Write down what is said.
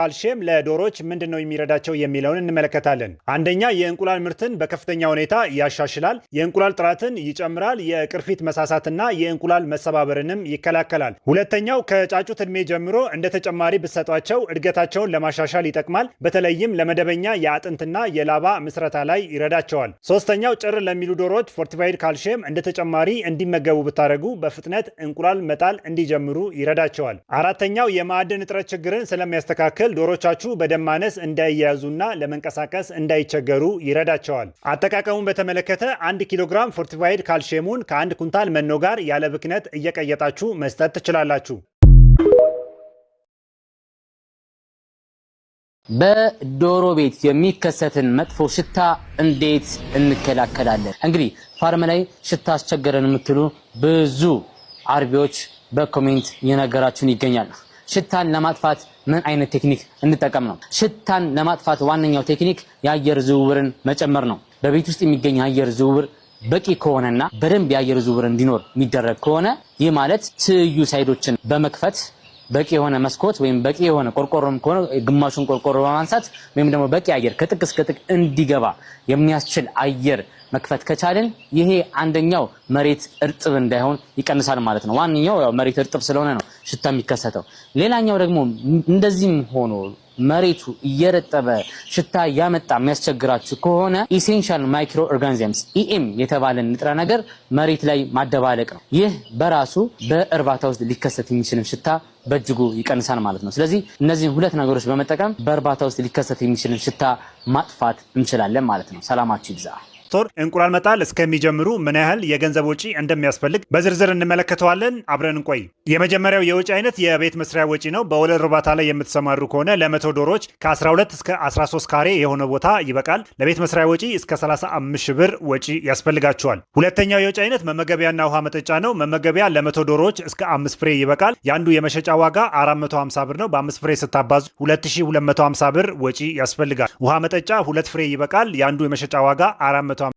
ካልሽየም ለዶሮዎች ምንድነው የሚረዳቸው የሚለውን እንመለከታለን። አንደኛ የእንቁላል ምርትን በከፍተኛ ሁኔታ ያሻሽላል፣ የእንቁላል ጥራትን ይጨምራል፣ የቅርፊት መሳሳትና የእንቁላል መሰባበርንም ይከላከላል። ሁለተኛው ከጫጩት እድሜ ጀምሮ እንደ ተጨማሪ ብትሰጧቸው እድገታቸውን ለማሻሻል ይጠቅማል። በተለይም ለመደበኛ የአጥንትና የላባ ምስረታ ላይ ይረዳቸዋል። ሶስተኛው ጭር ለሚሉ ዶሮዎች ፎርቲፋይድ ካልሽየም እንደ ተጨማሪ እንዲመገቡ ብታደርጉ በፍጥነት እንቁላል መጣል እንዲጀምሩ ይረዳቸዋል። አራተኛው የማዕድን እጥረት ችግርን ስለሚያስተካክል ዶሮቻችሁ በደም ማነስ እንዳይያዙና ለመንቀሳቀስ እንዳይቸገሩ ይረዳቸዋል። አጠቃቀሙን በተመለከተ 1 ኪሎ ግራም ፎርቲፋይድ ካልሽየሙን ከ1 ኩንታል መኖ ጋር ያለ ብክነት እየቀየጣችሁ መስጠት ትችላላችሁ። በዶሮ ቤት የሚከሰትን መጥፎ ሽታ እንዴት እንከላከላለን? እንግዲህ ፋርም ላይ ሽታ አስቸገረን የምትሉ ብዙ አርቢዎች በኮሜንት እየነገራችሁን ይገኛሉ። ሽታን ለማጥፋት ምን አይነት ቴክኒክ እንጠቀም ነው? ሽታን ለማጥፋት ዋነኛው ቴክኒክ የአየር ዝውውርን መጨመር ነው። በቤት ውስጥ የሚገኝ የአየር ዝውውር በቂ ከሆነና በደንብ የአየር ዝውውር እንዲኖር የሚደረግ ከሆነ ይህ ማለት ትይዩ ሳይዶችን በመክፈት በቂ የሆነ መስኮት ወይም በቂ የሆነ ቆርቆሮም ከሆነ ግማሹን ቆርቆሮ በማንሳት ወይም ደግሞ በቂ አየር ከጥቅ እስከ ጥቅ እንዲገባ የሚያስችል አየር መክፈት ከቻልን ይሄ አንደኛው መሬት እርጥብ እንዳይሆን ይቀንሳል ማለት ነው። ዋንኛው ያው መሬት እርጥብ ስለሆነ ነው ሽታ የሚከሰተው። ሌላኛው ደግሞ እንደዚህም ሆኖ መሬቱ እየረጠበ ሽታ ያመጣ የሚያስቸግራችሁ ከሆነ ኢሴንሻል ማይክሮ ኦርጋኒዝምስ ኢኤም የተባለ ንጥረ ነገር መሬት ላይ ማደባለቅ ነው። ይህ በራሱ በእርባታ ውስጥ ሊከሰት የሚችልን ሽታ በእጅጉ ይቀንሳል ማለት ነው። ስለዚህ እነዚህን ሁለት ነገሮች በመጠቀም በእርባታ ውስጥ ሊከሰት የሚችልን ሽታ ማጥፋት እንችላለን ማለት ነው። ሰላማችሁ ይብዛ። እንቁላል መጣል እስከሚጀምሩ ምን ያህል የገንዘብ ወጪ እንደሚያስፈልግ በዝርዝር እንመለከተዋለን። አብረን እንቆይ። የመጀመሪያው የወጪ አይነት የቤት መስሪያ ወጪ ነው። በወለል እርባታ ላይ የምትሰማሩ ከሆነ ለ100 ዶሮዎች ከ12 እስከ 13 ካሬ የሆነ ቦታ ይበቃል። ለቤት መስሪያ ወጪ እስከ 35 ሺህ ብር ወጪ ያስፈልጋቸዋል። ሁለተኛው የወጪ አይነት መመገቢያና ውሃ መጠጫ ነው። መመገቢያ ለ100 ዶሮዎች እስከ 5 ፍሬ ይበቃል። የአንዱ የመሸጫ ዋጋ 450 ብር ነው። በ5 ፍሬ ስታባዙ 2250 ብር ወጪ ያስፈልጋል። ውሃ መጠጫ 2 ፍሬ ይበቃል። የአንዱ የመሸጫ ዋጋ 450